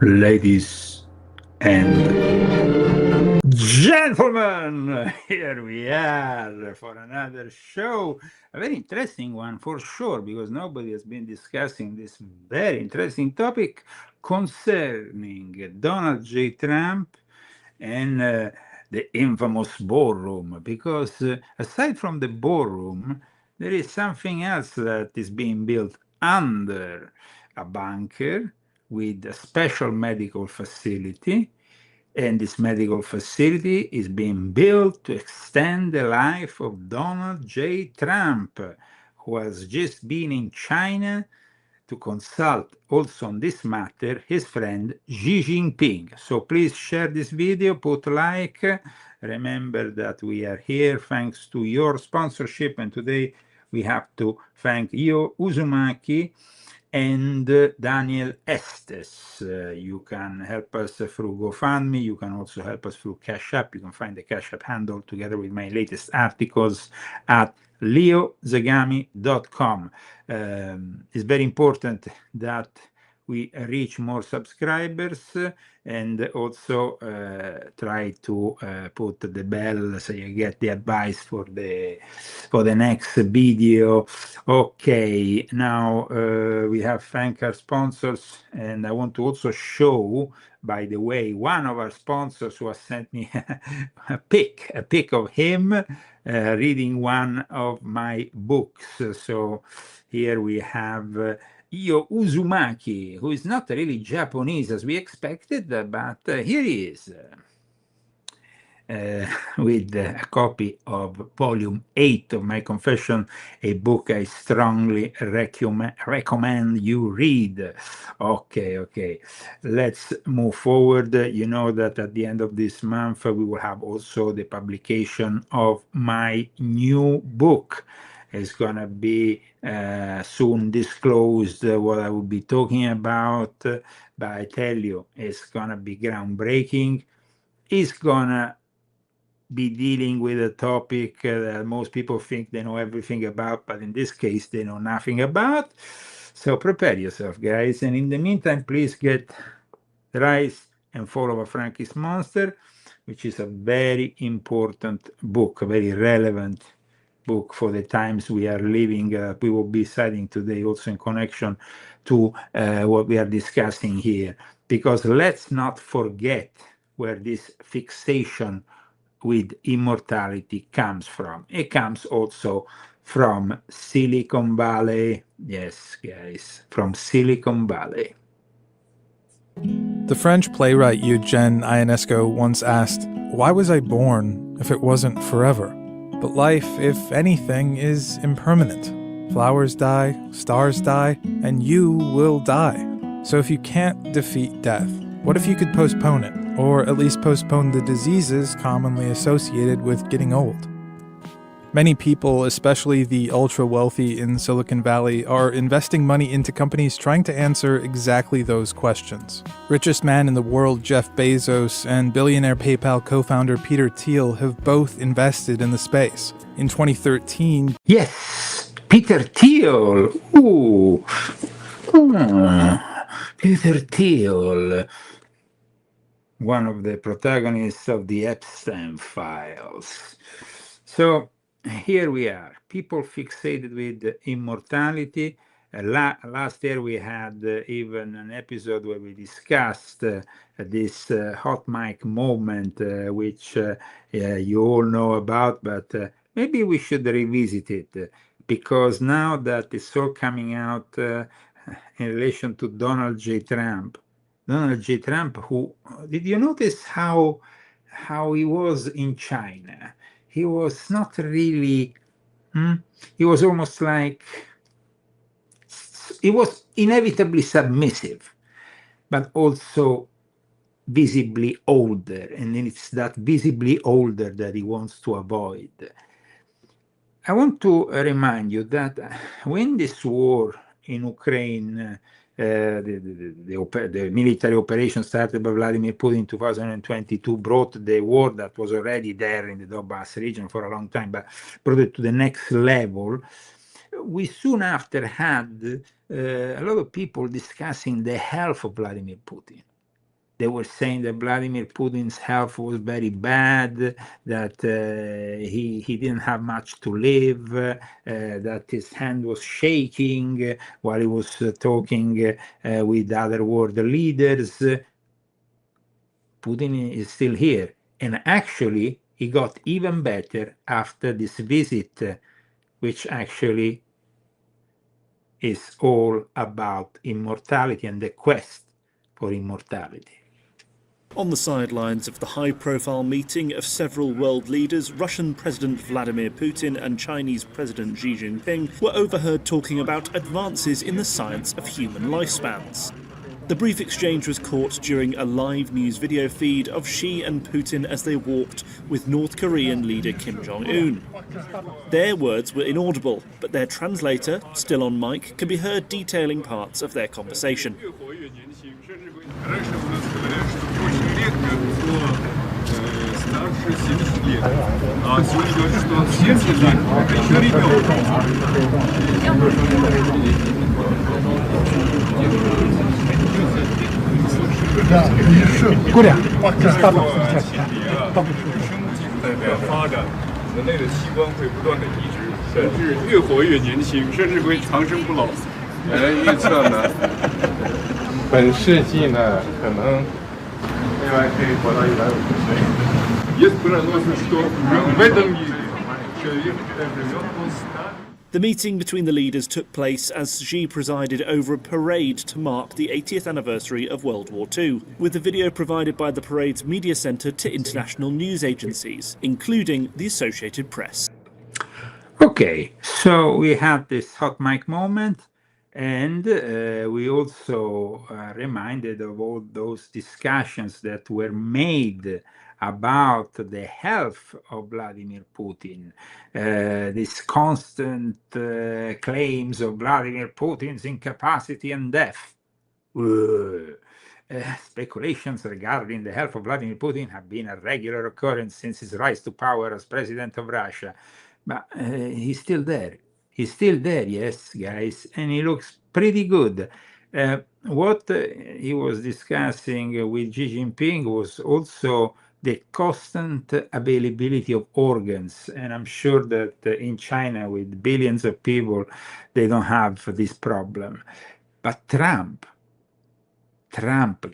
Ladies and gentlemen, here we are for another show, a very interesting one for sure, because nobody has been discussing this very interesting topic concerning Donald J. Trump and the infamous ballroom, because aside from the ballroom, there is something else that is being built under a bunker with a special medical facility, and this medical facility is being built to extend the life of Donald J. Trump, who has just been in China to consult also on this matter his friend Xi Jinping. So please share this video, put like, remember that we are here thanks to your sponsorship, and today we have to thank Io Uzumaki and Daniel Estes. You can help us through GoFundMe. You can also help us through Cash App. You can find the Cash App handle together with my latest articles at leozagami.com. It's very important that we reach more subscribers, and also try to put the bell so you get the advice for the next video. Okay, now we have thanked our sponsors, and I want to also show, by the way, one of our sponsors who has sent me a pic of him reading one of my books. So here we have Io Uzumaki, who is not really Japanese as we expected, but here he is with a copy of volume 8 of my confession, a book I strongly recommend you read. Okay, let's move forward. You know that at the end of this month we will have also the publication of my new book. It's gonna be soon disclosed what I will be talking about, but I tell you, it's gonna be groundbreaking. It's gonna be dealing with a topic that most people think they know everything about, but in this case they know nothing about. So prepare yourself, guys, and in the meantime, please get Rise and Fall of a Frankist Monster, which is a very important book, a very relevant book for the times we are living. We will be citing today also in connection to what we are discussing here, because let's not forget where this fixation with immortality comes from. It comes also from Silicon Valley. Yes, guys, from Silicon Valley. The French playwright Eugène Ionesco once asked, "Why was I born if it wasn't forever?" But life, if anything, is impermanent. Flowers die, stars die, and you will die. So if you can't defeat death, what if you could postpone it, or at least postpone the diseases commonly associated with getting old? Many people, especially the ultra-wealthy in Silicon Valley, are investing money into companies trying to answer exactly those questions. Richest man in the world, Jeff Bezos, and billionaire PayPal co-founder Peter Thiel have both invested in the space. In 2013... Yes, Peter Thiel. Ooh. Peter Thiel. One of the protagonists of the Epstein files. So here we are, people fixated with immortality. Last year we had even an episode where we discussed this hot mic moment, which you all know about, but maybe we should revisit it, because now that it's all coming out in relation to Donald J. Trump, who, did you notice how he was in China? He was not really, he was almost like, he was inevitably submissive, but also visibly older, and it's that visibly older that he wants to avoid. I want to remind you that when this war in Ukraine, the military operation started by Vladimir Putin in 2022 brought the war that was already there in the Donbass region for a long time, but brought it to the next level. We soon after had a lot of people discussing the health of Vladimir Putin. They were saying that Vladimir Putin's health was very bad, that he didn't have much to live, that his hand was shaking while he was talking with other world leaders. Putin is still here. And actually, he got even better after this visit, which actually is all about immortality and the quest for immortality. On the sidelines of the high-profile meeting of several world leaders, Russian President Vladimir Putin and Chinese President Xi Jinping were overheard talking about advances in the science of human lifespans. The brief exchange was caught during a live news video feed of Xi and Putin as they walked with North Korean leader Kim Jong-un. Their words were inaudible, but their translator, still on mic, can be heard detailing parts of their conversation. The meeting between the leaders took place as Xi presided over a parade to mark the 80th anniversary of World War II, with the video provided by the parade's media centre to international news agencies, including the Associated Press. Okay, so we had this hot mic moment, and we also reminded of all those discussions that were made about the health of Vladimir Putin. These constant claims of Vladimir Putin's incapacity and death. Speculations regarding the health of Vladimir Putin have been a regular occurrence since his rise to power as president of Russia. But he's still there. He's still there, yes, guys, and he looks pretty good. What he was discussing with Xi Jinping was also the constant availability of organs. And I'm sure that in China, with billions of people, they don't have this problem. But Trump,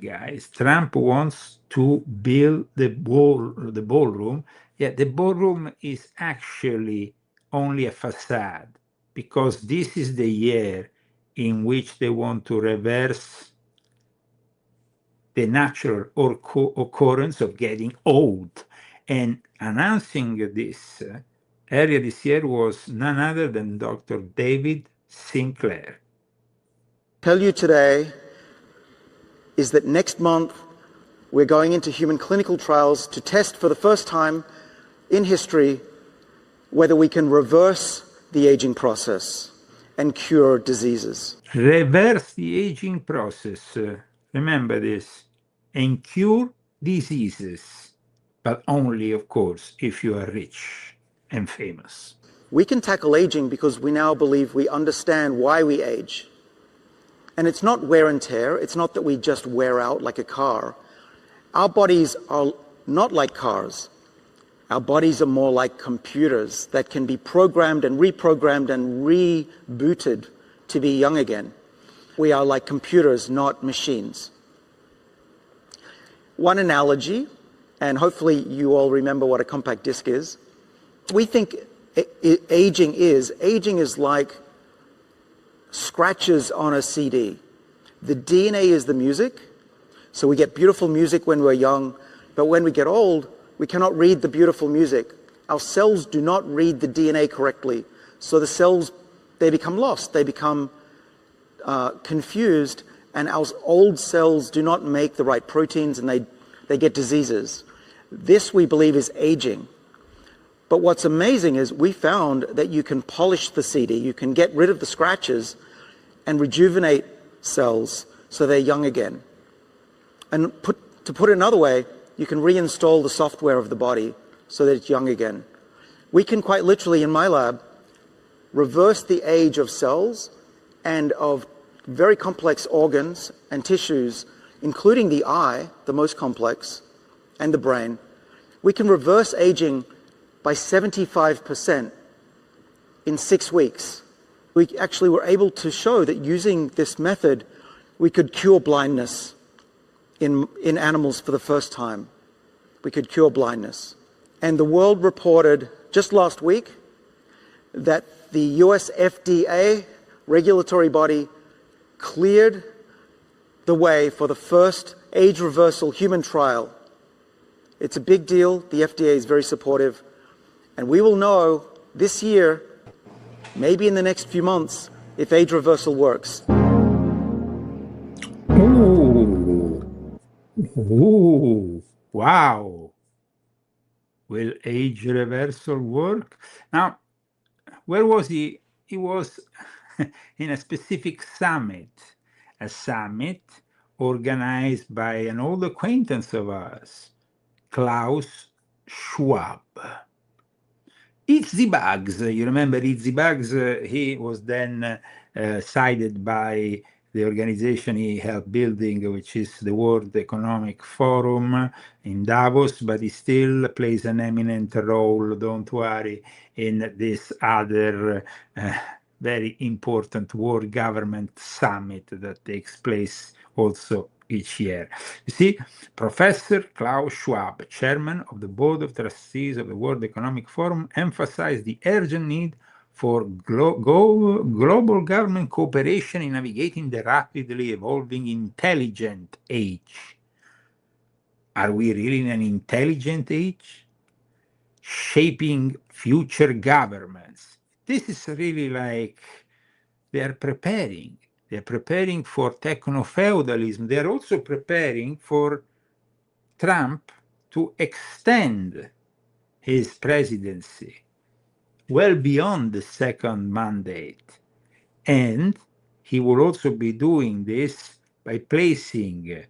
guys, Trump wants to build the ballroom. Yeah, the ballroom is actually only a facade, because this is the year in which they want to reverse the natural occurrence of getting old. And announcing this earlier this year was none other than Dr. David Sinclair. Tell you today is that next month we're going into human clinical trials to test for the first time in history whether we can reverse the aging process and cure diseases. Reverse the aging process. Remember this. And cure diseases. But only, of course, if you are rich and famous. We can tackle aging because we now believe we understand why we age. And it's not wear and tear. It's not that we just wear out like a car. Our bodies are not like cars. Our bodies are more like computers that can be programmed and reprogrammed and rebooted to be young again. We are like computers, not machines. One analogy, and hopefully you all remember what a compact disc is. We think aging is like scratches on a CD. The DNA is the music, so we get beautiful music when we're young, but when we get old, we cannot read the beautiful music. Our cells do not read the DNA correctly, so the cells, they become lost, they become confused, and our old cells do not make the right proteins and they get diseases. This, we believe, is aging. But what's amazing is we found that you can polish the CD, you can get rid of the scratches and rejuvenate cells so they're young again. And to put it another way, you can reinstall the software of the body so that it's young again. We can quite literally, in my lab, reverse the age of cells and of very complex organs and tissues, including the eye, the most complex, and the brain. We can reverse aging by 75% in 6 weeks. We actually were able to show that using this method, we could cure blindness in animals for the first time. We could cure blindness. And the world reported just last week that the US FDA regulatory body cleared the way for the first age reversal human trial. It's a big deal. The FDA is very supportive. And we will know this year, maybe in the next few months, if age reversal works. Ooh, wow. Will age reversal work? Now, where was he? He was in a specific summit, a summit organized by an old acquaintance of ours, Klaus Schwab. Eats the Bugs, you remember Eats the Bugs? He was then cited by the organization he helped building, which is the World Economic Forum in Davos, but he still plays an eminent role, don't worry, in this other very important world government summit that takes place also each year. You see, Professor Klaus Schwab, chairman of the board of trustees of the World Economic Forum, emphasized the urgent need for global government cooperation in navigating the rapidly evolving intelligent age. Are we really in an intelligent age? Shaping future governments. This is really like they are preparing. They're preparing for techno-feudalism. They're also preparing for Trump to extend his presidency well beyond the second mandate. And he will also be doing this by placing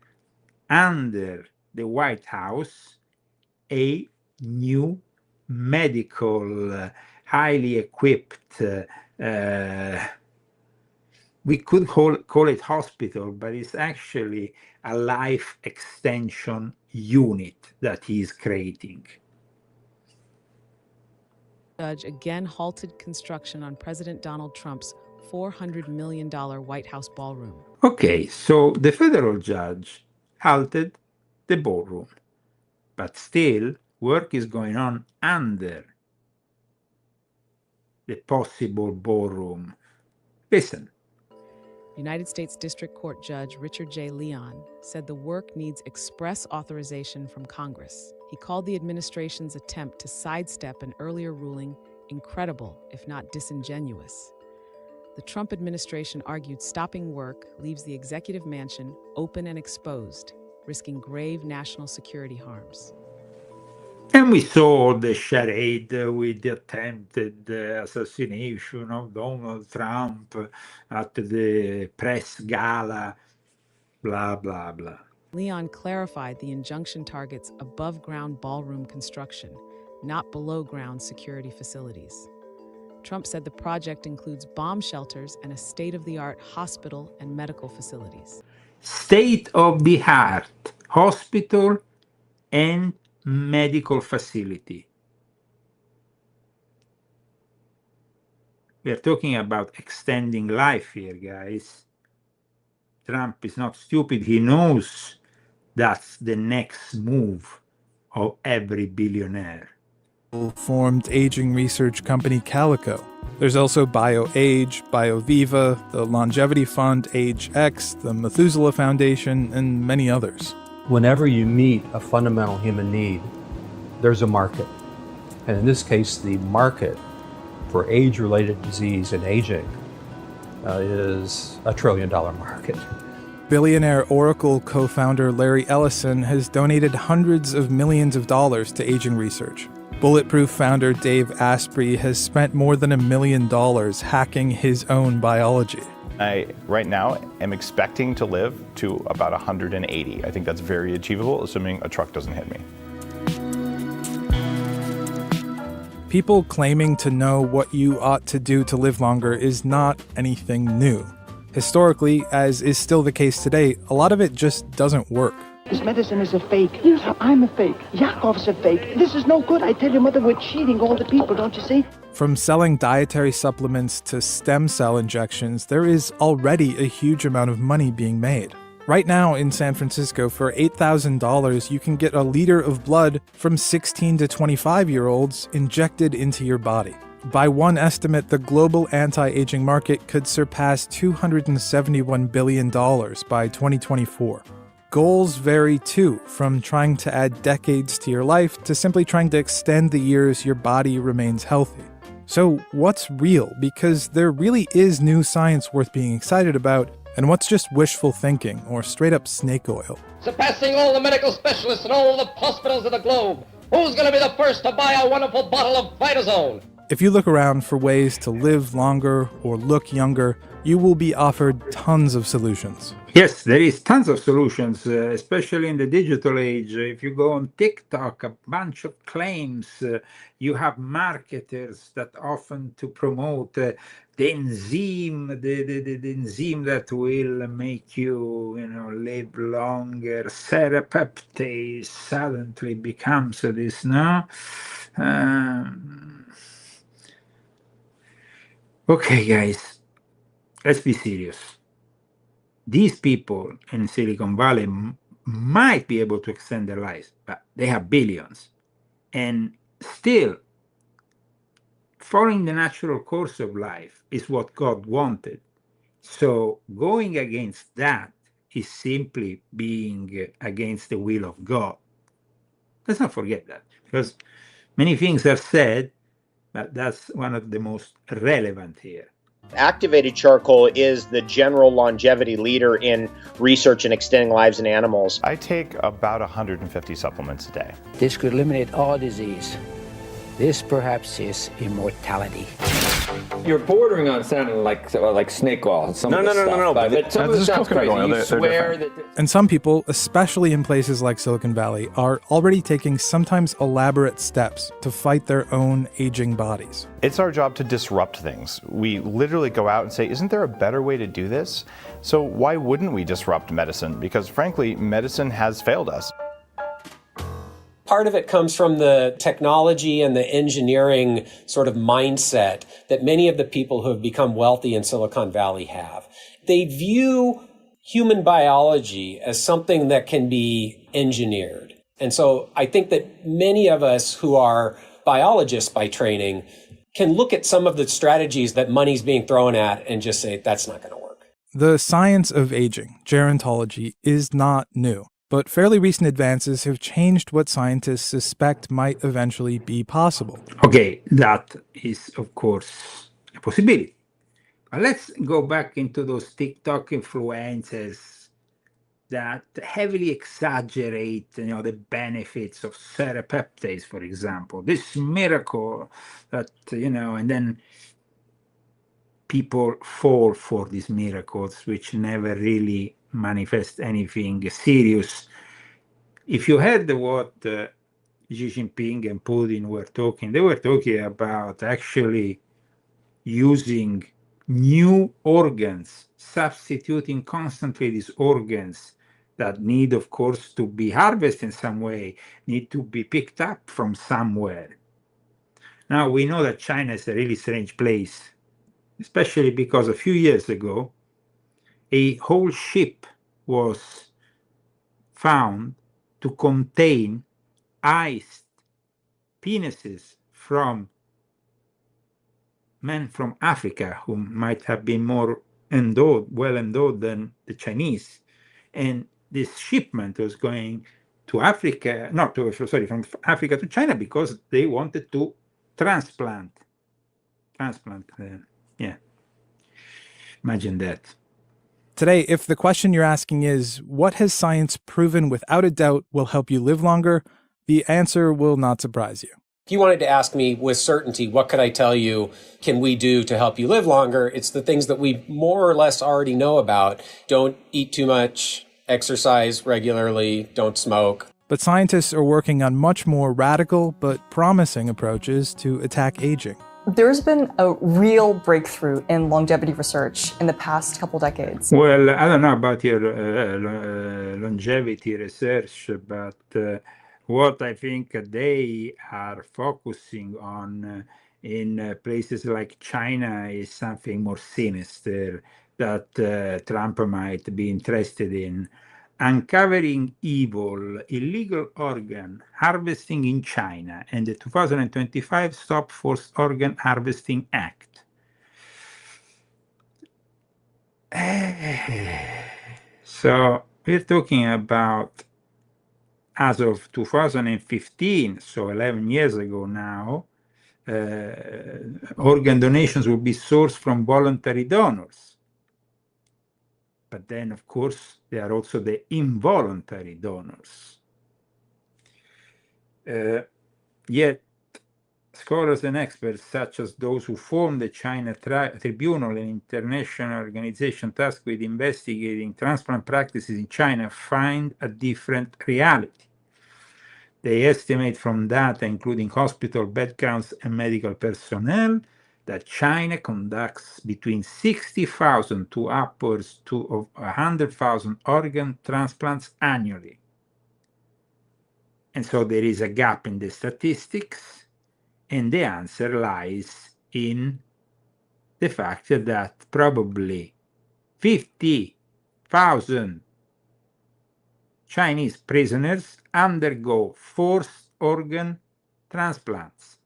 under the White House a new medical, highly equipped we could call it hospital, but it's actually a life extension unit that he's creating. Judge again halted construction on President Donald Trump's $400 million White House ballroom. Okay, so the federal judge halted the ballroom, but still work is going on under the possible ballroom. Listen. United States District Court Judge Richard J. Leon said the work needs express authorization from Congress. He called the administration's attempt to sidestep an earlier ruling incredible, if not disingenuous. The Trump administration argued stopping work leaves the executive mansion open and exposed, risking grave national security harms. And we saw the charade with the attempted assassination of Donald Trump at the press gala, blah, blah, blah. Leon clarified the injunction targets above-ground ballroom construction, not below-ground security facilities. Trump said the project includes bomb shelters and a state-of-the-art hospital and medical facilities. State-of-the-art hospital and medical facility. We are talking about extending life here, guys. Trump is not stupid. He knows that's the next move of every billionaire. Formed aging research company Calico. There's also BioAge, BioViva, the Longevity Fund, AgeX, the Methuselah Foundation, and many others. Whenever you meet a fundamental human need, there's a market. And in this case, the market for age-related disease and aging is $1 trillion market. Billionaire Oracle co-founder Larry Ellison has donated hundreds of millions of dollars to aging research. Bulletproof founder Dave Asprey has spent more than $1 million hacking his own biology. I, right now, am expecting to live to about 180. I think that's very achievable, assuming a truck doesn't hit me. People claiming to know what you ought to do to live longer is not anything new. Historically, as is still the case today, a lot of it just doesn't work. This medicine is a fake. Yes, I'm a fake. Yakov's a fake. This is no good. I tell you, Mother, we're cheating all the people, don't you see? From selling dietary supplements to stem cell injections, there is already a huge amount of money being made. Right now in San Francisco, for $8,000, you can get a liter of blood from 16 to 25-year-olds injected into your body. By one estimate, the global anti-aging market could surpass $271 billion by 2024. Goals vary too, from trying to add decades to your life to simply trying to extend the years your body remains healthy. So what's real? Because there really is new science worth being excited about, and what's just wishful thinking or straight up snake oil? Surpassing all the medical specialists in all the hospitals of the globe. Who's going to be the first to buy a wonderful bottle of Vitazone? If you look around for ways to live longer or look younger, you will be offered tons of solutions. Yes, there is tons of solutions, especially in the digital age. If you go on TikTok, a bunch of claims. You have marketers that often to promote the enzyme, the enzyme that will make you, live longer. Serapeptase suddenly becomes this, no? Okay, guys, let's be serious. These people in Silicon Valley might be able to extend their lives, but they have billions. And still, following the natural course of life is what God wanted. So going against that is simply being against the will of God. Let's not forget that, because many things are said, but that's one of the most relevant here. Activated charcoal is the general longevity leader in research and extending lives in animals. I take about 150 supplements a day. This could eliminate all disease. This perhaps is immortality. You're bordering on sounding like snake oil. No. But some of the stuff crazy. You swear that. And some people, especially in places like Silicon Valley, are already taking sometimes elaborate steps to fight their own aging bodies. It's our job to disrupt things. We literally go out and say, isn't there a better way to do this? So why wouldn't we disrupt medicine? Because frankly, medicine has failed us. Part of it comes from the technology and the engineering sort of mindset that many of the people who have become wealthy in Silicon Valley have. They view human biology as something that can be engineered. And so I think that many of us who are biologists by training can look at some of the strategies that money's being thrown at and just say, that's not going to work. The science of aging, gerontology, is not new. But fairly recent advances have changed what scientists suspect might eventually be possible. Okay, that is, of course, a possibility. But let's go back into those TikTok influencers that heavily exaggerate, the benefits of serapeptase, for example. This miracle that, and then people fall for these miracles, which never really manifest anything serious. If you heard what Xi Jinping and Putin were talking, they were talking about actually using new organs, substituting constantly these organs that need, of course, to be harvested in some way, need to be picked up from somewhere. Now, we know that China is a really strange place, especially because a few years ago, a whole ship was found to contain iced penises from men from Africa who might have been more well endowed than the Chinese. And this shipment was going to Africa, from Africa to China because they wanted to transplant. Yeah. Imagine that. Today, if the question you're asking is, what has science proven without a doubt will help you live longer? The answer will not surprise you. If you wanted to ask me with certainty, what could I tell you can we do to help you live longer? It's the things that we more or less already know about. Don't eat too much, exercise regularly, don't smoke. But scientists are working on much more radical but promising approaches to attack aging. There's been a real breakthrough in longevity research in the past couple decades. Well, I don't know about your longevity research, but what I think they are focusing on in places like China is something more sinister that Trump might be interested in. Uncovering evil, illegal organ harvesting in China, and the 2025 Stop Forced Organ Harvesting Act. So we're talking about, as of 2015, so 11 years ago now, organ donations will be sourced from voluntary donors. But then, of course, there are also the involuntary donors. Yet, scholars and experts, such as those who formed the China Tribunal, an international organization tasked with investigating transplant practices in China, find a different reality. They estimate from data, including hospital bed counts and medical personnel, that China conducts between 60,000 to upwards of 100,000 organ transplants annually. And so there is a gap in the statistics, and the answer lies in the fact that probably 50,000 Chinese prisoners undergo forced organ transplants.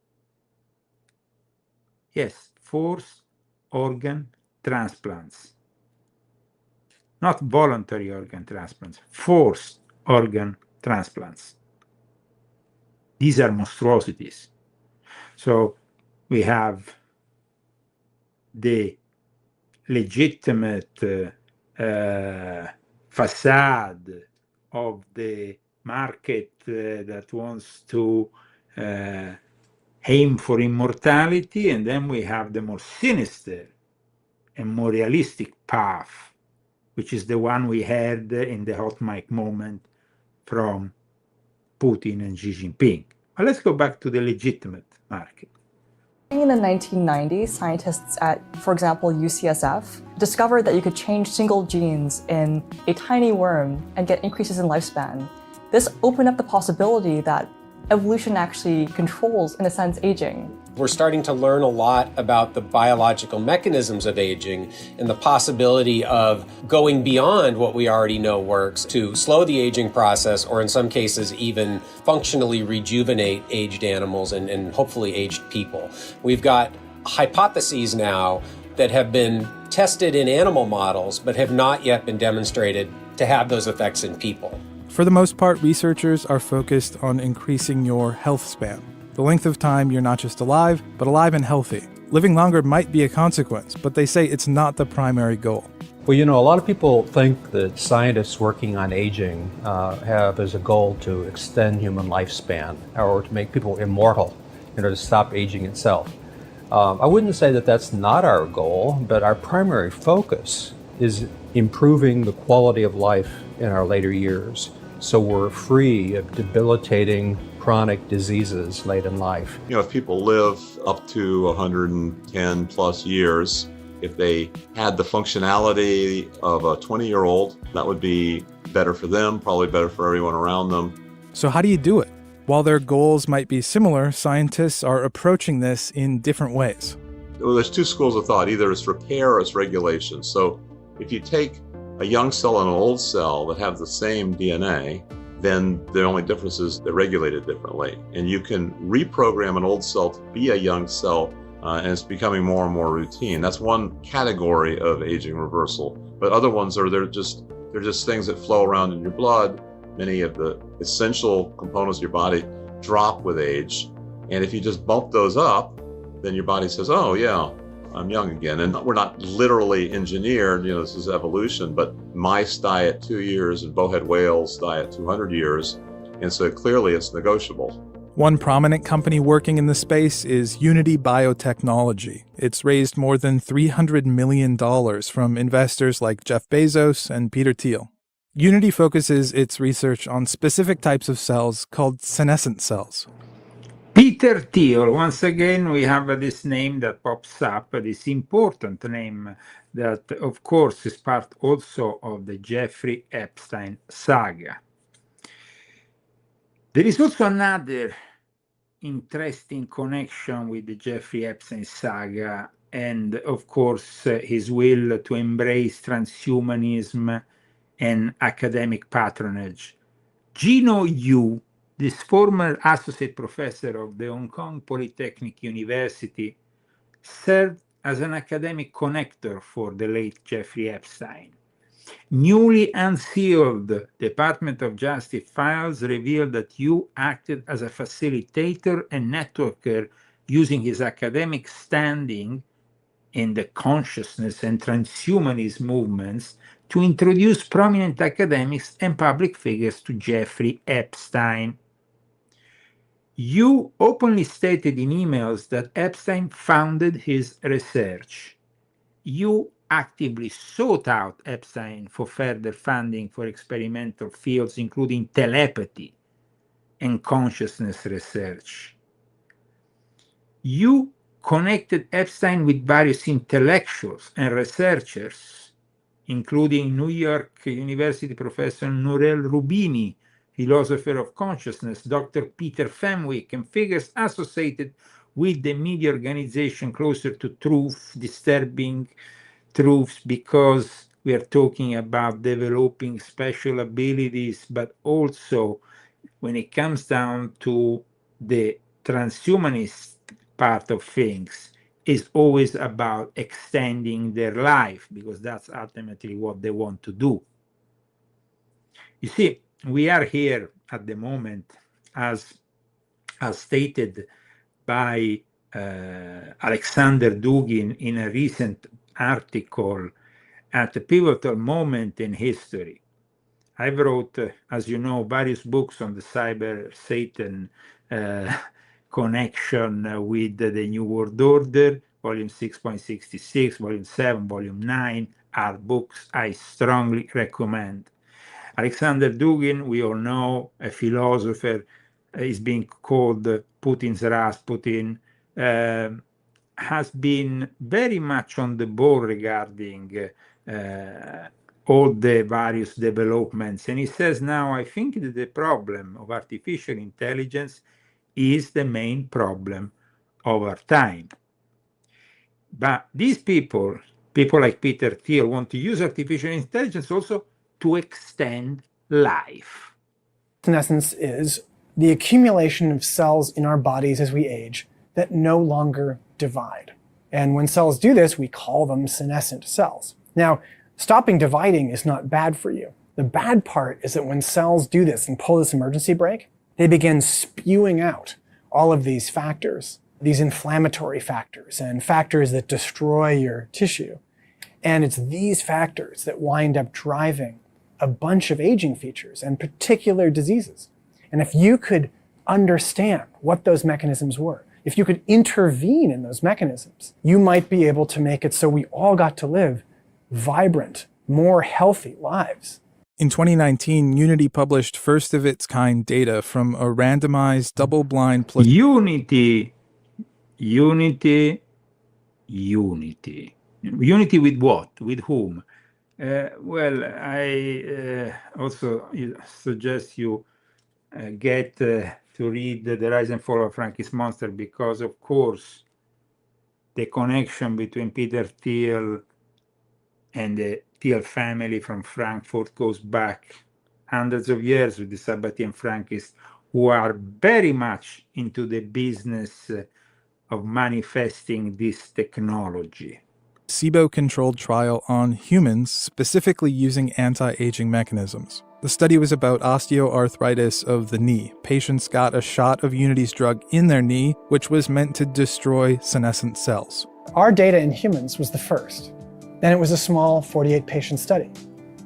Yes, forced organ transplants. Not voluntary organ transplants, forced organ transplants. These are monstrosities. So we have the legitimate facade of the market that wants to aim for immortality, and then we have the more sinister and more realistic path, which is the one we had in the hot mic moment from Putin and Xi Jinping. But let's go back to the legitimate market. In the 1990s, scientists at, for example, UCSF, discovered that you could change single genes in a tiny worm and get increases in lifespan. This opened up the possibility that evolution actually controls, in a sense, aging. We're starting to learn a lot about the biological mechanisms of aging and the possibility of going beyond what we already know works to slow the aging process, or in some cases even functionally rejuvenate aged animals and hopefully aged people. We've got hypotheses now that have been tested in animal models but have not yet been demonstrated to have those effects in people. For the most part, researchers are focused on increasing your health span, the length of time you're not just alive, but alive and healthy. Living longer might be a consequence, but they say it's not the primary goal. Well, you know, a lot of people think that scientists working on aging have as a goal to extend human lifespan or to make people immortal, to stop aging itself. I wouldn't say that that's not our goal, but our primary focus is improving the quality of life in our later years, so we're free of debilitating chronic diseases late in life. You know, if people live up to 110 plus years, if they had the functionality of a 20-year-old, that would be better for them, probably better for everyone around them. So how do you do it? While their goals might be similar, scientists are approaching this in different ways. Well, there's two schools of thought. Either it's repair or it's regulation. So if you take a young cell and an old cell that have the same DNA, then the only difference is they're regulated differently. And you can reprogram an old cell to be a young cell, and it's becoming more and more routine. That's one category of aging reversal. But other ones they're just things that flow around in your blood. Many of the essential components of your body drop with age. And if you just bump those up, then your body says, oh yeah, I'm young again. And we're not literally engineered, this is evolution, but mice die at 2 years and bowhead whales die at 200 years. And so clearly it's negotiable. One prominent company working in the space is Unity Biotechnology. It's raised more than $300 million from investors like Jeff Bezos and Peter Thiel. Unity focuses its research on specific types of cells called senescent cells. Peter Thiel, once again, we have this name that pops up, this important name that, of course, is part also of the Jeffrey Epstein saga. There is also another interesting connection with the Jeffrey Epstein saga and, of course, his will to embrace transhumanism and academic patronage. Gino Yu, this former associate professor of the Hong Kong Polytechnic University, served as an academic connector for the late Jeffrey Epstein. Newly unsealed Department of Justice files revealed that Yu acted as a facilitator and networker using his academic standing in the consciousness and transhumanist movements to introduce prominent academics and public figures to Jeffrey Epstein. Yu openly stated in emails that Epstein funded his research. Yu actively sought out Epstein for further funding for experimental fields, including telepathy and consciousness research. Yu connected Epstein with various intellectuals and researchers, including New York University professor Nouriel Roubini, philosopher of consciousness, Dr. Peter Fenwick, and figures associated with the media organization Closer to Truth, Disturbing Truths, because we are talking about developing special abilities, but also when it comes down to the transhumanist part of things, is always about extending their life, because that's ultimately what they want to do. You see, we are here at the moment, as stated by Alexander Dugin in a recent article, at a pivotal moment in history. I wrote, as you know, various books on the cyber Satan connection with the New World Order. Volume 6.66, Volume 7, Volume 9 are books I strongly recommend. Alexander Dugin, we all know, a philosopher, is being called Putin's Rasputin, has been very much on the ball regarding all the various developments. And he says now, I think that the problem of artificial intelligence is the main problem of our time. But these people like Peter Thiel, want to use artificial intelligence also to extend life. Senescence is the accumulation of cells in our bodies as we age that no longer divide. And when cells do this, we call them senescent cells. Now, stopping dividing is not bad for you. The bad part is that when cells do this and pull this emergency brake, they begin spewing out all of these factors, these inflammatory factors and factors that destroy your tissue. And it's these factors that wind up driving a bunch of aging features and particular diseases. And if you could understand what those mechanisms were, if you could intervene in those mechanisms, you might be able to make it so we all got to live vibrant, more healthy lives. In 2019, Unity published first of its kind data from a randomized double-blind Unity with what? With whom? Well, I also suggest you get to read The Rise and Fall of Frankie's Monster, because, of course, the connection between Peter Thiel and the Thiel family from Frankfurt goes back hundreds of years with the Sabbatean Frankists, who are very much into the business of manifesting this technology. SIBO-controlled trial on humans, specifically using anti-aging mechanisms. The study was about osteoarthritis of the knee. Patients got a shot of Unity's drug in their knee, which was meant to destroy senescent cells. Our data in humans was the first, and it was a small 48-patient study.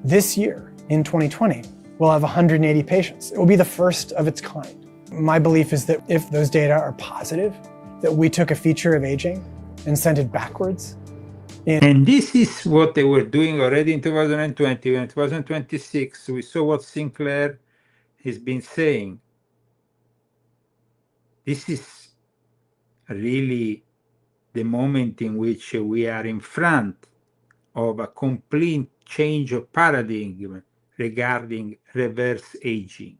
This year, in 2020, we'll have 180 patients. It will be the first of its kind. My belief is that if those data are positive, that we took a feature of aging and sent it backwards. And this is what they were doing already in 2020. In 2026, we saw what Sinclair has been saying. This is really the moment in which we are in front of a complete change of paradigm regarding reverse aging.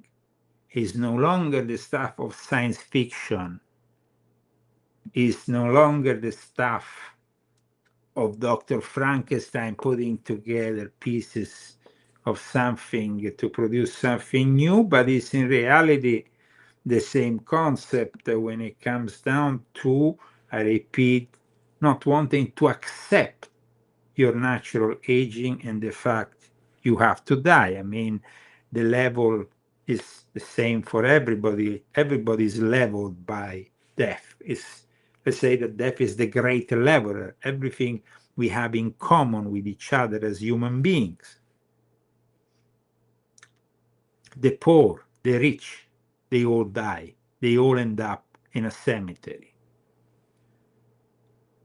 It's no longer the stuff of science fiction. It's no longer the stuff of Dr. Frankenstein putting together pieces of something to produce something new, but it's in reality the same concept when it comes down to, I repeat, not wanting to accept your natural aging and the fact you have to die. I mean, the level is the same for everybody. Everybody is leveled by death. Let's say that death is the great leveler. Everything we have in common with each other as human beings. The poor, the rich, they all die. They all end up in a cemetery.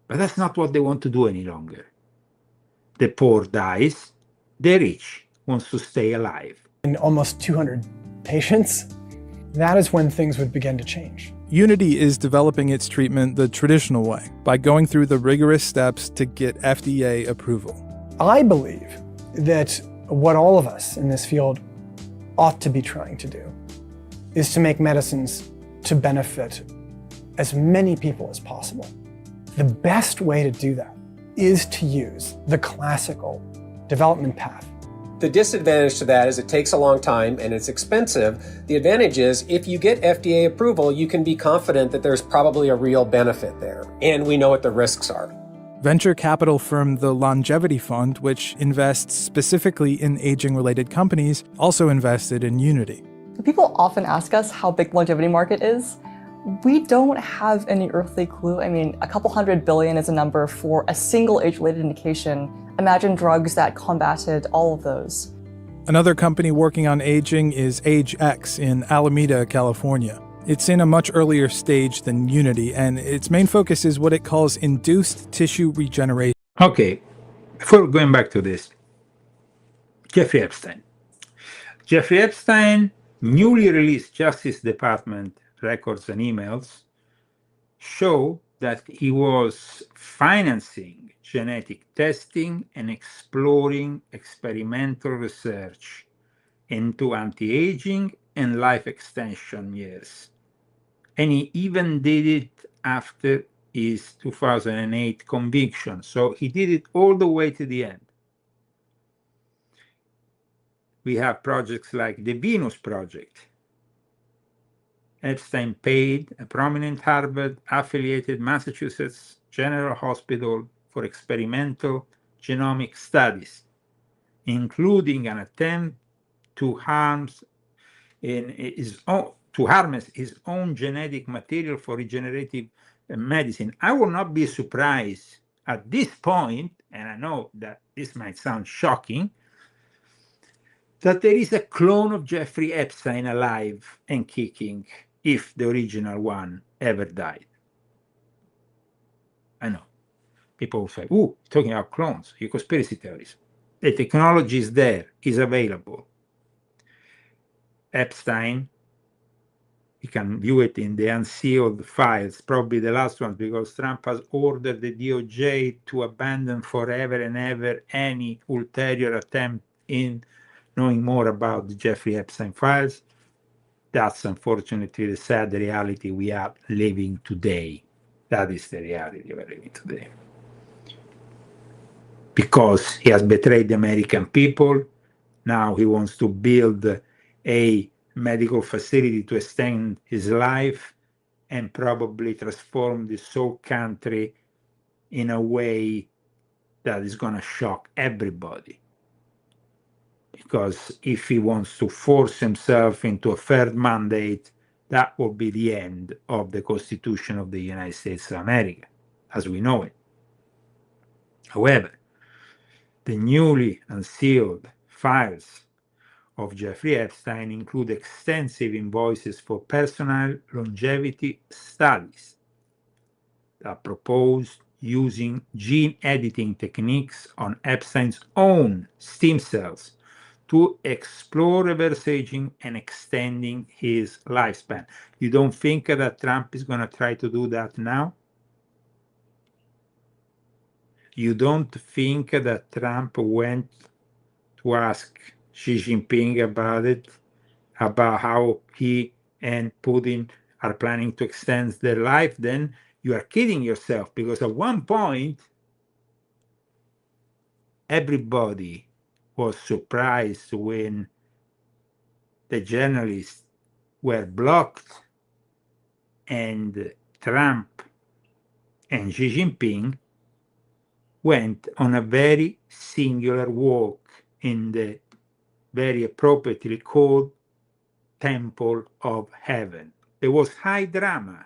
But that's not what they want to do any longer. The poor dies, the rich wants to stay alive. In almost 200 patients, that is when things would begin to change. Unity is developing its treatment the traditional way, by going through the rigorous steps to get FDA approval. I believe that what all of us in this field ought to be trying to do is to make medicines to benefit as many people as possible. The best way to do that is to use the classical development path. The disadvantage to that is it takes a long time and it's expensive. The advantage is if you get FDA approval, you can be confident that there's probably a real benefit there, and we know what the risks are. Venture capital firm the Longevity Fund, which invests specifically in aging-related companies, also invested in Unity. People often ask us how big the longevity market is. We don't have any earthly clue. I mean, a couple $100 billion is a number for a single age-related indication. Imagine drugs that combated all of those. Another company working on aging is AgeX in Alameda, California. It's in a much earlier stage than Unity, and its main focus is what it calls induced tissue regeneration. Okay, before going back to this, Jeffrey Epstein. Jeffrey Epstein, newly released Justice Department records and emails show that he was financing genetic testing and exploring experimental research into anti-aging and life extension years. And he even did it after his 2008 conviction. So he did it all the way to the end. We have projects like the Venus Project. Epstein paid a prominent Harvard-affiliated Massachusetts General Hospital for experimental genomic studies, including an attempt to harness his own genetic material for regenerative medicine. I will not be surprised at this point, and I know that this might sound shocking, that there is a clone of Jeffrey Epstein alive and kicking if the original one ever died. I know. People will say, ooh, talking about clones, you conspiracy theories. The technology is there, is available. Epstein, you can view it in the unsealed files, probably the last ones, because Trump has ordered the DOJ to abandon forever and ever any ulterior attempt in knowing more about the Jeffrey Epstein files. That's unfortunately the sad reality we are living today. That is the reality we're living today. Because he has betrayed the American people, now he wants to build a medical facility to extend his life and probably transform this whole country in a way that is going to shock everybody. Because if he wants to force himself into a third mandate, that will be the end of the Constitution of the United States of America, as we know it. However, the newly unsealed files of Jeffrey Epstein include extensive invoices for personal longevity studies that proposed using gene editing techniques on Epstein's own stem cells to explore reverse aging and extending his lifespan. You don't think that Trump is going to try to do that now? You don't think that Trump went to ask Xi Jinping about it, about how he and Putin are planning to extend their life? Then you are kidding yourself, because at one point, everybody was surprised when the journalists were blocked and Trump and Xi Jinping went on a very singular walk in the very appropriately called Temple of Heaven. There was high drama.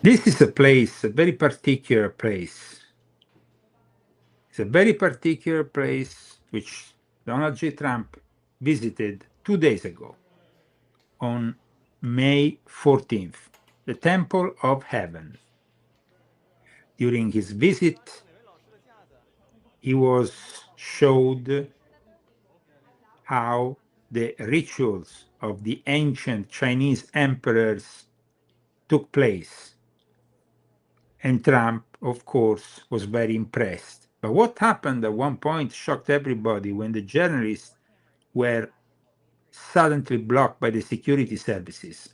This is a place, a very particular place. It's a very particular place which Donald J. Trump visited 2 days ago on May 14th, the Temple of Heaven. During his visit, he was showed how the rituals of the ancient Chinese emperors took place. And Trump, of course, was very impressed. But what happened at one point shocked everybody when the journalists were suddenly blocked by the security services.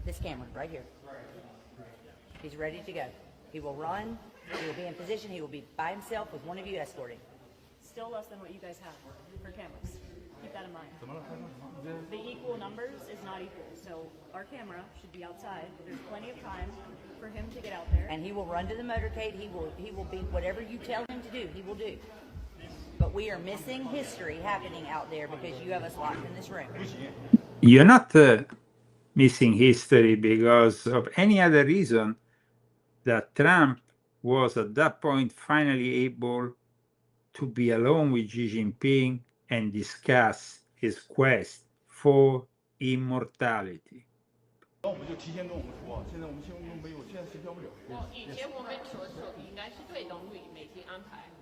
This camera right here. He's ready to go. He will run. He will be in position. He will be by himself with one of you escorting. Still less than what you guys have for cameras. Keep that in mind. The equal numbers is not equal. So our camera should be outside. There's plenty of time for him to get out there. And he will run to the motorcade. He will be whatever you tell him to do, he will do. But we are missing history happening out there because you have us locked in this room. You're not missing history because of any other reason that Trump was at that point finally able to be alone with Xi Jinping and discuss his quest for immortality.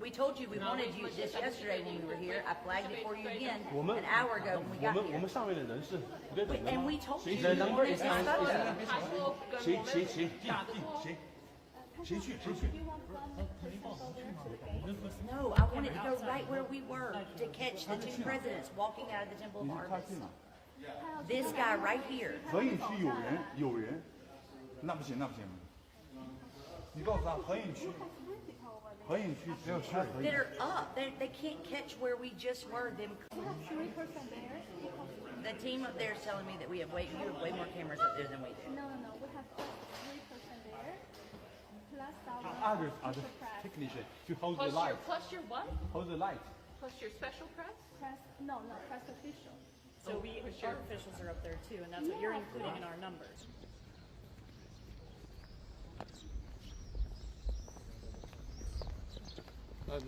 We told you we wanted you this yesterday when we were here. I flagged it for you again an hour ago when we got here. And we told you we wanted this No, I wanted to go right where we were to catch the two presidents walking out of the Temple of Harvest. This guy right here. That are up. They can't catch where we just were. The team up there is telling me that you have way more cameras up there than we do. No, we have 3% there. Plus Other technicians to hold the light. Plus your what? Hold the light. Plus your special press? No, press official. So our officials are up there too, and that's what you're including in our numbers. No.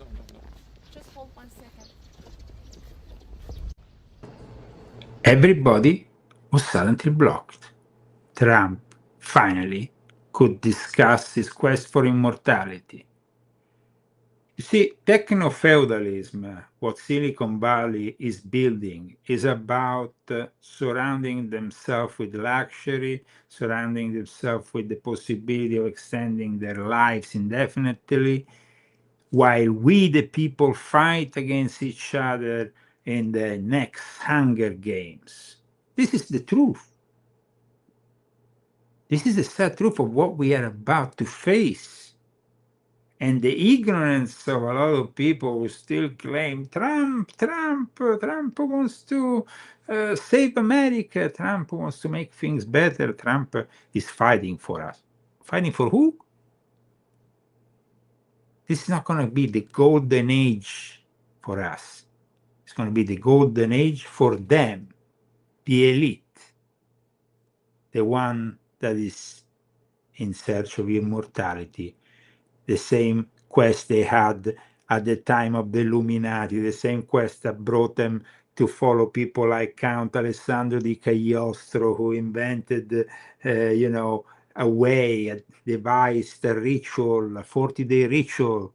Just hold 1 second. Everybody was suddenly blocked. Trump finally could discuss his quest for immortality. You see, techno-feudalism, what Silicon Valley is building, is about surrounding themselves with luxury, surrounding themselves with the possibility of extending their lives indefinitely, while we, the people, fight against each other in the next Hunger Games. This is the truth. This is the sad truth of what we are about to face. And the ignorance of a lot of people who still claim Trump wants to save America, Trump wants to make things better, Trump is fighting for us. Fighting for who? This is not going to be the golden age for us. It's going to be the golden age for them, the elite, the one that is in search of immortality. The same quest they had at the time of the Illuminati, the same quest that brought them to follow people like Count Alessandro di Cagliostro, who invented, a way, a device, a ritual, a 40-day ritual,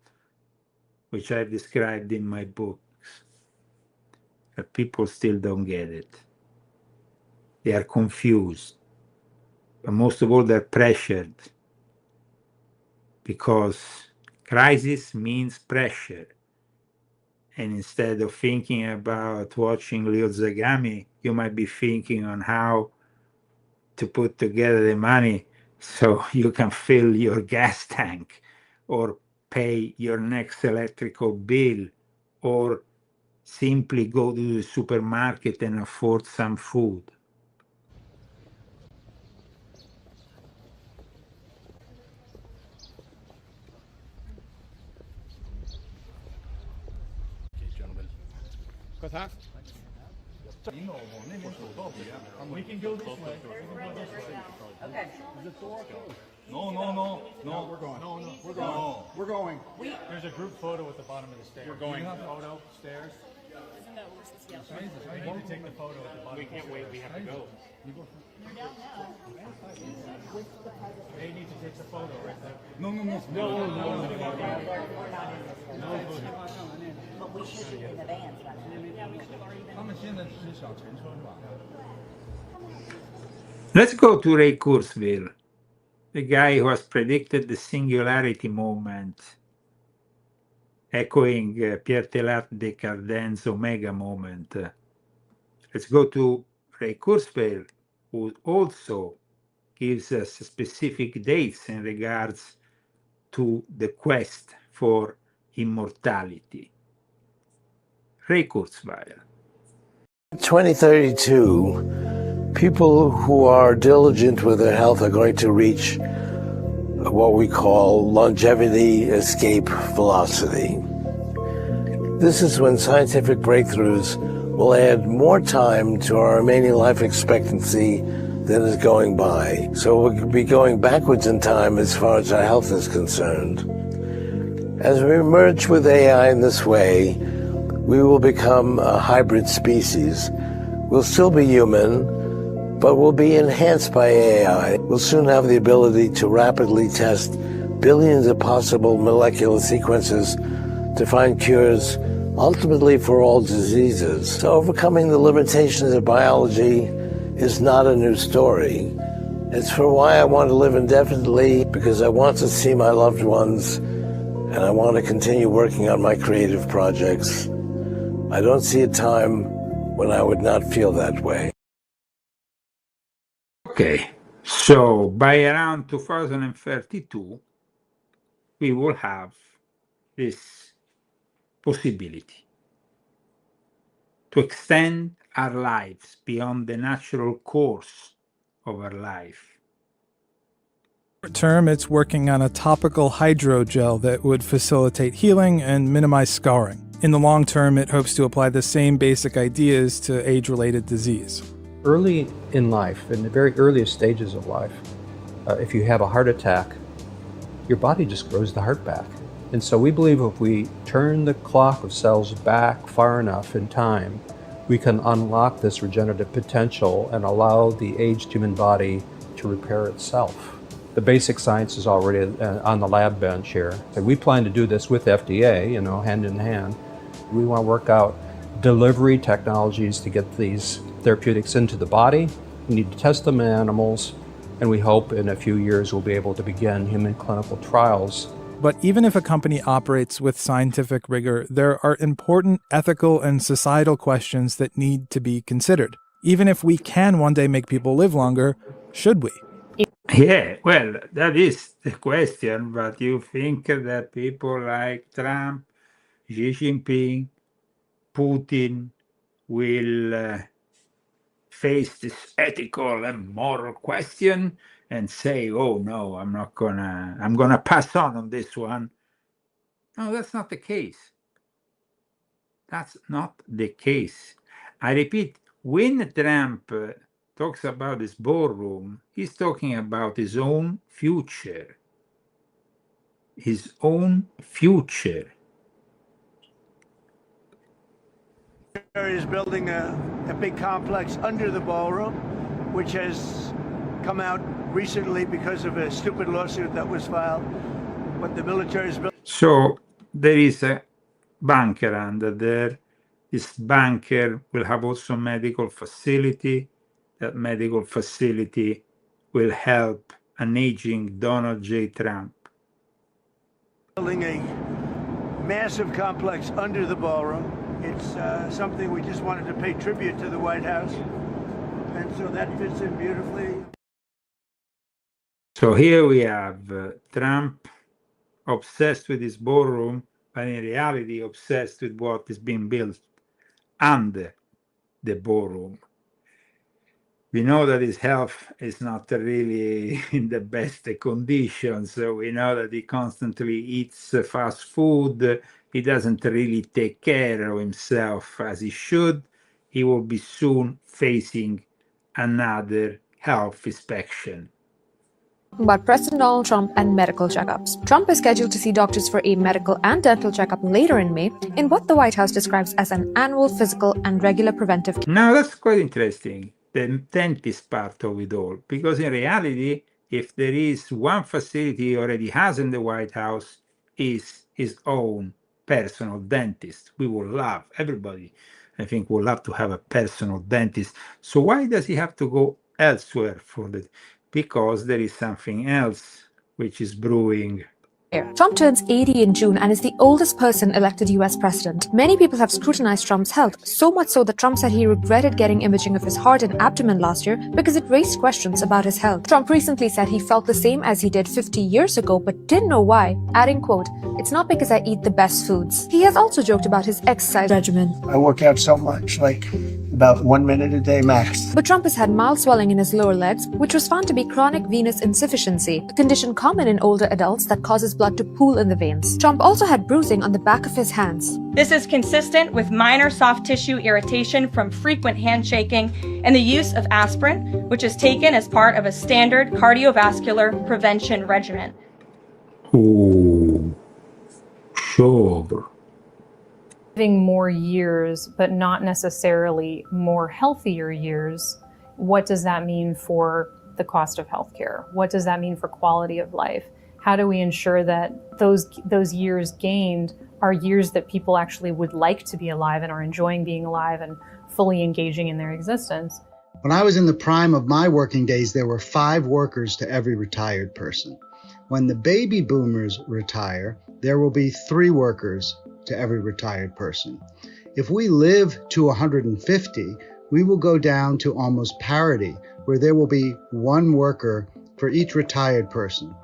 which I've described in my books. But people still don't get it. They are confused. But most of all, they're pressured. Because crisis means pressure. And instead of thinking about watching Leo Zagami, you might be thinking on how to put together the money so you can fill your gas tank or pay your next electrical bill or simply go to the supermarket and afford some food. We can go this way. Okay. Is the door closed? No, we're going. We're going. We're going. There's a group photo at the bottom of the stairs. We're going. Photo stairs. Isn't that what we're supposed to get? We need to take the photo at the bottom. We can't wait. We have to go. You're down now. They need to take the photo right there. No. But we should be in the vans. Let's go to Ray Kurzweil, the guy who has predicted the singularity moment, echoing Pierre Teilhard de Chardin's Omega moment. Let's go to Ray Kurzweil, who also gives us specific dates in regards to the quest for immortality. Ray Kurzweil. 2032, people who are diligent with their health are going to reach what we call longevity escape velocity. This is when scientific breakthroughs will add more time to our remaining life expectancy than is going by. So we'll be going backwards in time as far as our health is concerned. As we merge with AI in this way, we will become a hybrid species. We'll still be human, but will be enhanced by AI. We'll soon have the ability to rapidly test billions of possible molecular sequences to find cures, ultimately for all diseases. So overcoming the limitations of biology is not a new story. It's for why I want to live indefinitely, because I want to see my loved ones, and I want to continue working on my creative projects. I don't see a time when I would not feel that way. Okay, so by around 2032, we will have this possibility to extend our lives beyond the natural course of our life. Short term, it's working on a topical hydrogel that would facilitate healing and minimize scarring. In the long term, it hopes to apply the same basic ideas to age-related disease. Early in life, in the very earliest stages of life, if you have a heart attack, your body just grows the heart back. And so we believe if we turn the clock of cells back far enough in time, we can unlock this regenerative potential and allow the aged human body to repair itself. The basic science is already on the lab bench here. So we plan to do this with FDA, hand in hand. We want to work out delivery technologies to get these therapeutics into the body. We need to test them in animals, and we hope in a few years we'll be able to begin human clinical trials. But even if a company operates with scientific rigor, there are important ethical and societal questions that need to be considered. Even if we can one day make people live longer, should we? Yeah, well, that is the question, but you think that people like Trump, Xi Jinping, Putin will face this ethical and moral question and say, oh no, I'm gonna pass on this one? No, that's not the case. That's not the case. I repeat, when Trump talks about this ballroom, he's talking about his own future. His own future. Is building a big complex under the ballroom, which has come out recently because of a stupid lawsuit that was filed. What the military is building. So there is a bunker under there. This bunker will have also medical facility. That medical facility will help an aging Donald J. Trump. Building a massive complex under the ballroom. It's something we just wanted to pay tribute to the White House. And so that fits in beautifully. So here we have Trump obsessed with his ballroom, but in reality obsessed with what is being built under the ballroom. We know that his health is not really in the best condition, so we know that he constantly eats fast food. He doesn't really take care of himself as he should. He will be soon facing another health inspection. About President Donald Trump and medical checkups. Trump is scheduled to see doctors for a medical and dental checkup later in May in what the White House describes as an annual physical and regular preventive care. Now that's quite interesting, the dentist part of it all, because in reality, if there is one facility he already has in the White House, is his own personal dentist. We would love, everybody, I think, would love to have a personal dentist. So why does he have to go elsewhere for that? Because there is something else which is brewing. Trump turns 80 in June and is the oldest person elected US president. Many people have scrutinized Trump's health, so much so that Trump said he regretted getting imaging of his heart and abdomen last year because it raised questions about his health. Trump recently said he felt the same as he did 50 years ago but didn't know why, adding, quote, "It's not because I eat the best foods." He has also joked about his exercise regimen. I work out so much, like about 1 minute a day max. But Trump has had mild swelling in his lower legs, which was found to be chronic venous insufficiency, a condition common in older adults that causes blood to pool in the veins. Trump also had bruising on the back of his hands. This is consistent with minor soft tissue irritation from frequent handshaking and the use of aspirin, which is taken as part of a standard cardiovascular prevention regimen. Ooh, sure. Living more years, but not necessarily more healthier years, what does that mean for the cost of healthcare? What does that mean for quality of life? How do we ensure that those years gained are years that people actually would like to be alive and are enjoying being alive and fully engaging in their existence? When I was in the prime of my working days, there were 5 workers to every retired person. When the baby boomers retire, there will be 3 workers to every retired person. If we live to 150, we will go down to almost parity, where there will be 1 worker for each retired person.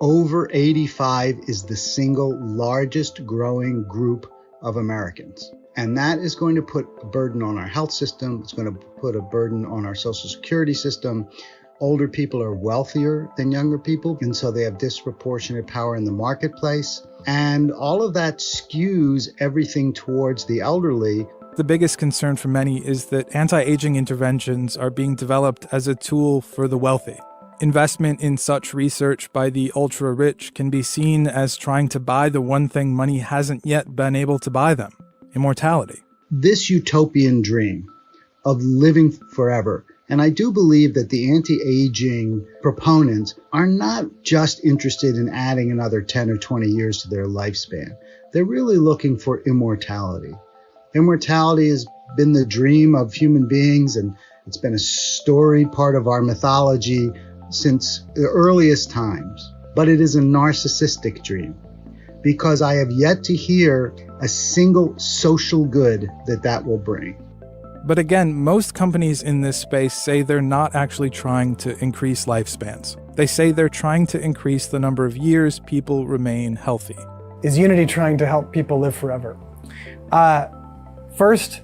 Over 85 is the single largest growing group of Americans. And that is going to put a burden on our health system. It's going to put a burden on our Social Security system. Older people are wealthier than younger people, and so they have disproportionate power in the marketplace. And all of that skews everything towards the elderly. The biggest concern for many is that anti-aging interventions are being developed as a tool for the wealthy. Investment in such research by the ultra-rich can be seen as trying to buy the one thing money hasn't yet been able to buy them: immortality. This utopian dream of living forever. And I do believe that the anti-aging proponents are not just interested in adding another 10 or 20 years to their lifespan. They're really looking for immortality. Immortality has been the dream of human beings, and it's been a storied part of our mythology since the earliest times. But it is a narcissistic dream, because I have yet to hear a single social good that will bring. But again, most companies in this space say they're not actually trying to increase lifespans. They say they're trying to increase the number of years people remain healthy. Is Unity trying to help people live forever? First,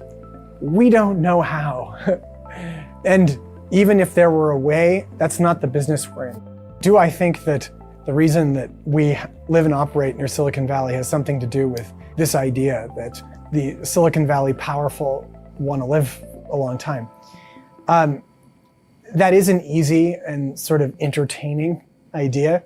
we don't know how. And even if there were a way, that's not the business we're in. Do I think that the reason that we live and operate near Silicon Valley has something to do with this idea that the Silicon Valley powerful want to live a long time? That is an easy and sort of entertaining idea.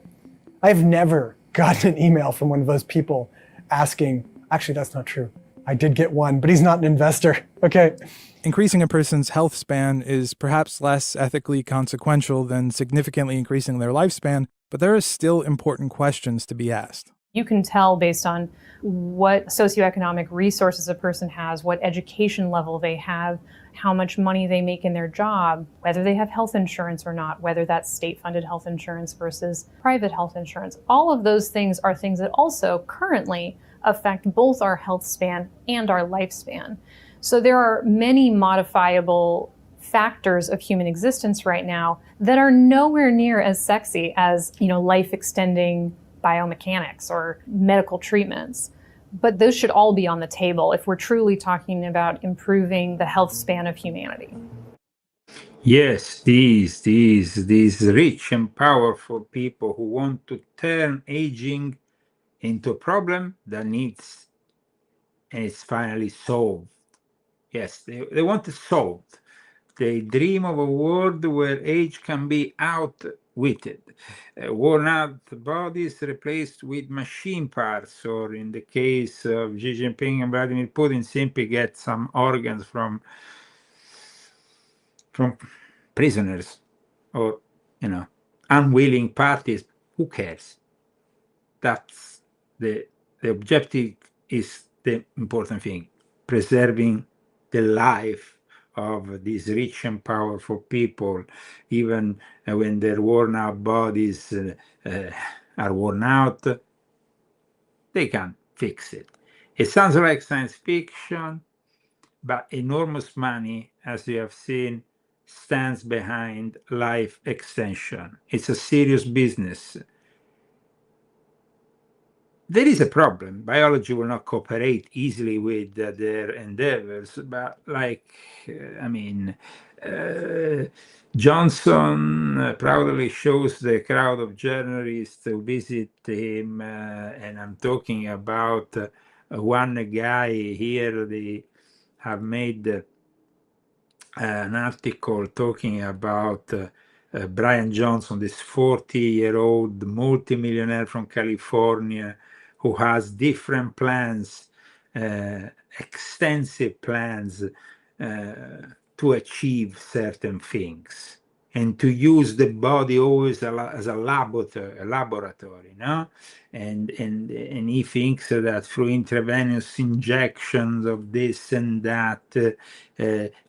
I've never gotten an email from one of those people asking, actually, that's not true. I did get one, but he's not an investor. Okay. Increasing a person's health span is perhaps less ethically consequential than significantly increasing their lifespan, but there are still important questions to be asked. You can tell based on what socioeconomic resources a person has, what education level they have, how much money they make in their job, whether they have health insurance or not, whether that's state-funded health insurance versus private health insurance. All of those things are things that also currently affect both our health span and our lifespan. So there are many modifiable factors of human existence right now that are nowhere near as sexy as, life-extending biomechanics or medical treatments. But those should all be on the table if we're truly talking about improving the health span of humanity. Yes, these rich and powerful people who want to turn aging into a problem that needs, and it's finally solved. Yes, they want it solved. They dream of a world where age can be outwitted, worn out bodies replaced with machine parts, or in the case of Xi Jinping and Vladimir Putin, simply get some organs from prisoners or, unwilling parties. Who cares? That's the objective is the important thing, preserving the life of these rich and powerful people, even when their worn out bodies are worn out, they can fix it. It sounds like science fiction, but enormous money, as you have seen, stands behind life extension. It's a serious business. There is a problem. Biology will not cooperate easily with their endeavors, but Johnson proudly shows the crowd of journalists to visit him, and I'm talking about one guy here. They have made an article talking about Brian Johnson, this 40-year-old multimillionaire from California who has different plans, extensive plans to achieve certain things and to use the body always as a laboratory, no? And he thinks that through intravenous injections of this and that,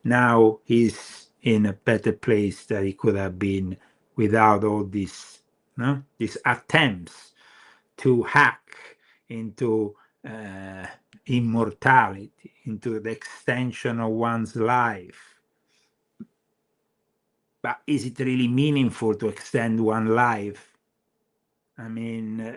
now he's in a better place than he could have been without all these, no? These attempts to hack into immortality, into the extension of one's life. But is it really meaningful to extend one life? I mean,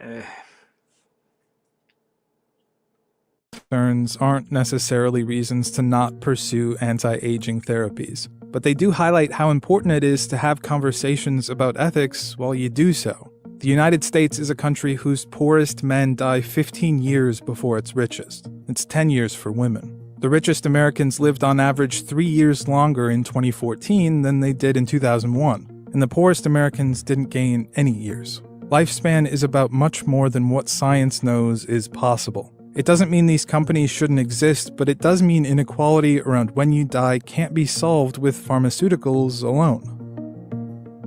concerns aren't necessarily reasons to not pursue anti-aging therapies, but they do highlight how important it is to have conversations about ethics while you do so. The United States is a country whose poorest men die 15 years before its richest. It's 10 years for women. The richest Americans lived on average 3 years longer in 2014 than they did in 2001, and the poorest Americans didn't gain any years. Lifespan is about much more than what science knows is possible. It doesn't mean these companies shouldn't exist, but it does mean inequality around when you die can't be solved with pharmaceuticals alone.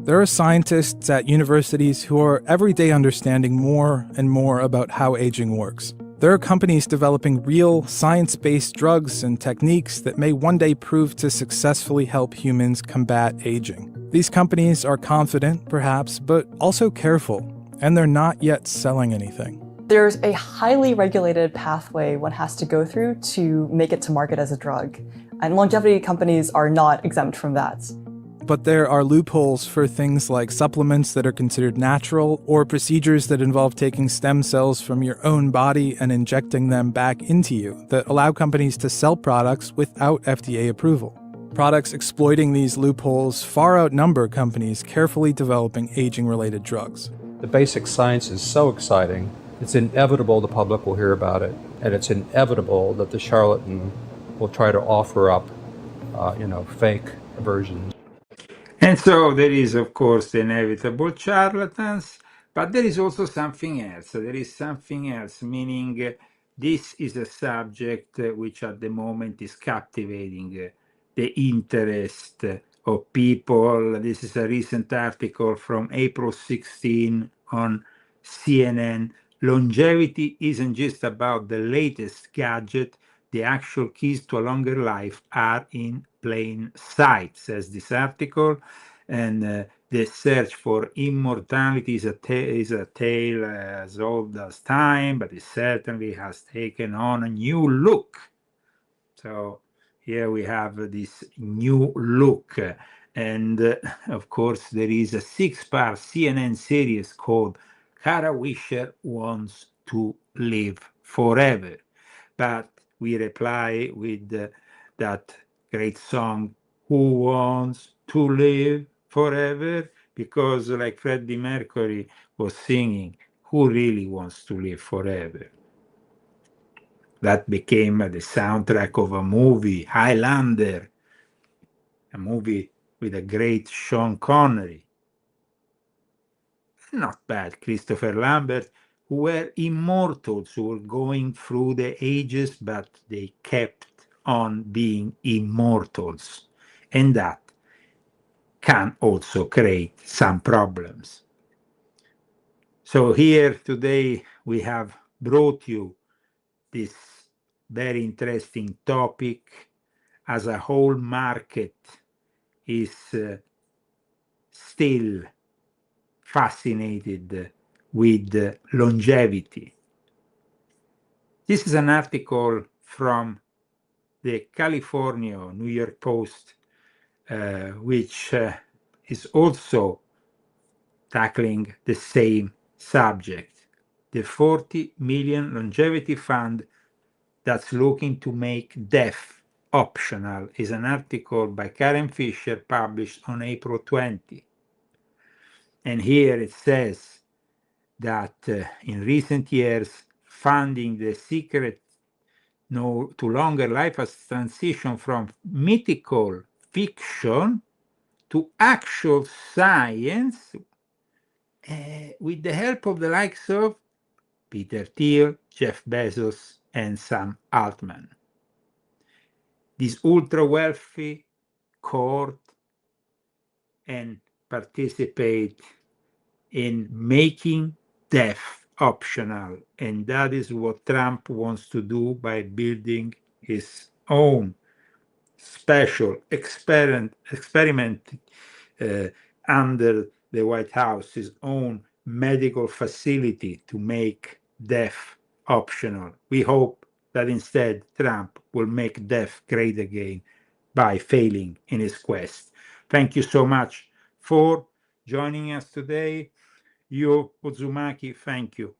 There are scientists at universities who are every day understanding more and more about how aging works. There are companies developing real, science-based drugs and techniques that may one day prove to successfully help humans combat aging. These companies are confident, perhaps, but also careful, and they're not yet selling anything. There's a highly regulated pathway one has to go through to make it to market as a drug, and longevity companies are not exempt from that. But there are loopholes for things like supplements that are considered natural, or procedures that involve taking stem cells from your own body and injecting them back into you that allow companies to sell products without FDA approval. Products exploiting these loopholes far outnumber companies carefully developing aging-related drugs. The basic science is so exciting, it's inevitable the public will hear about it, and it's inevitable that the charlatan will try to offer up, fake versions. and so there is, of course, the inevitable charlatans, but there is also something else. There is something else, meaning this is a subject which at the moment is captivating the interest of people. This is a recent article from April 16 on CNN. Longevity isn't just about the latest gadget. The actual keys to a longer life are in plain sight, says this article. And the search for immortality is a tale as old as time, but it certainly has taken on a new look. So here we have this new look. And of course, there is a 6-part CNN series called Kara Wisher Wants to Live Forever. But we reply with that great song, Who Wants to Live Forever? Because like Freddie Mercury was singing, who really wants to live forever? That became the soundtrack of a movie, Highlander, a movie with a great Sean Connery. Not bad, Christopher Lambert, who were immortals, who were going through the ages, but they kept on being immortals. And that can also create some problems. So here today we have brought you this very interesting topic. As a whole market is still fascinated with longevity. This is an article from the California New York Post, which is also tackling the same subject. The 40 million longevity fund that's looking to make death optional is an article by Karen Fisher published on April 20. And here it says that in recent years, funding the secret to longer life has transitioned from mythical fiction to actual science with the help of the likes of Peter Thiel, Jeff Bezos, and Sam Altman. These ultra-wealthy court and participate in making death optional. And that is what Trump wants to do by building his own special experiment under the White House, his own medical facility to make death optional. We hope that instead Trump will make death great again by failing in his quest. Thank you so much for joining us today. Yo Uzumaki, thank you.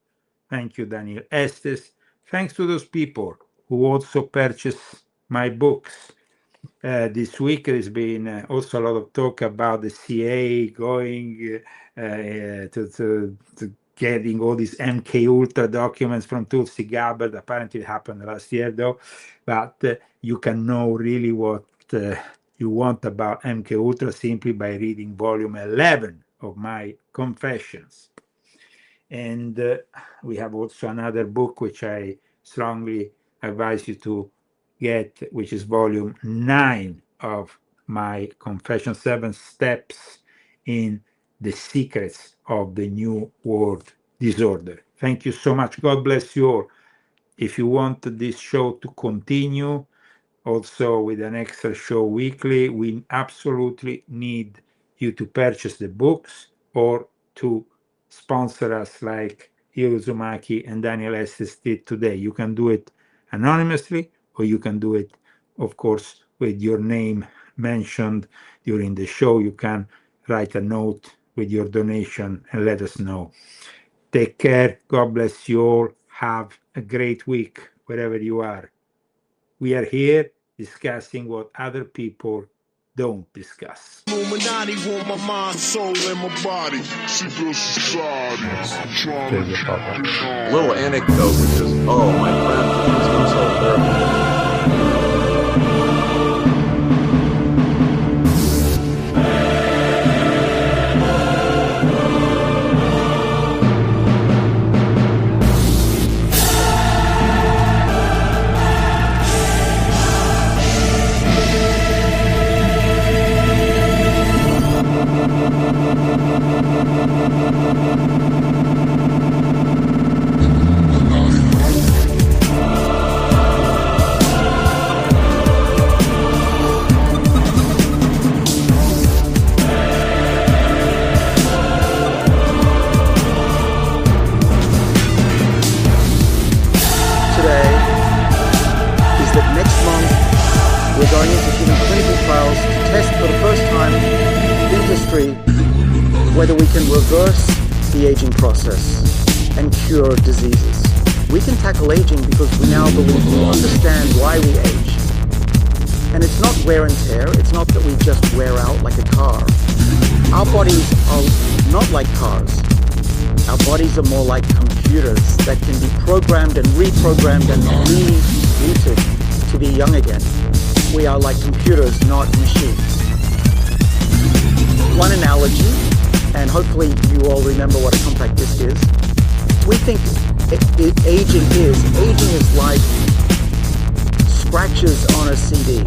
Thank you, Daniel Estes. Thanks to those people who also purchased my books. This week there's been also a lot of talk about the CIA going to getting all these MK Ultra documents from Tulsi Gabbard. Apparently it happened last year though, but you can know really what you want about MK Ultra simply by reading volume 11 of my Confessions. And we have also another book which I strongly advise you to get, which is volume 9 of my Confession, 7 Steps in the Secrets of the New World Disorder. Thank you so much. God bless you all. If you want this show to continue, also with an extra show weekly, we absolutely need you to purchase the books or to sponsor us like Hiro Uzumaki and Daniel Estes did today. You can do it anonymously, or you can do it, of course, with your name mentioned during the show. You can write a note with your donation and let us know. Take care. God bless you all. Have a great week wherever you are. We are here discussing what other people don't discuss. Illuminati want my mind, soul, and my body. See those societies. Little anecdote, which is, oh, my friend, it's been so therapeutic. Whether we can reverse the aging process and cure diseases. We can tackle aging because we now believe we understand why we age. And it's not wear and tear, it's not that we just wear out like a car. Our bodies are not like cars. Our bodies are more like computers that can be programmed and reprogrammed and rebooted to be young again. We are like computers, not machines. One analogy, and hopefully you all remember what a compact disc is. We think aging is like scratches on a CD.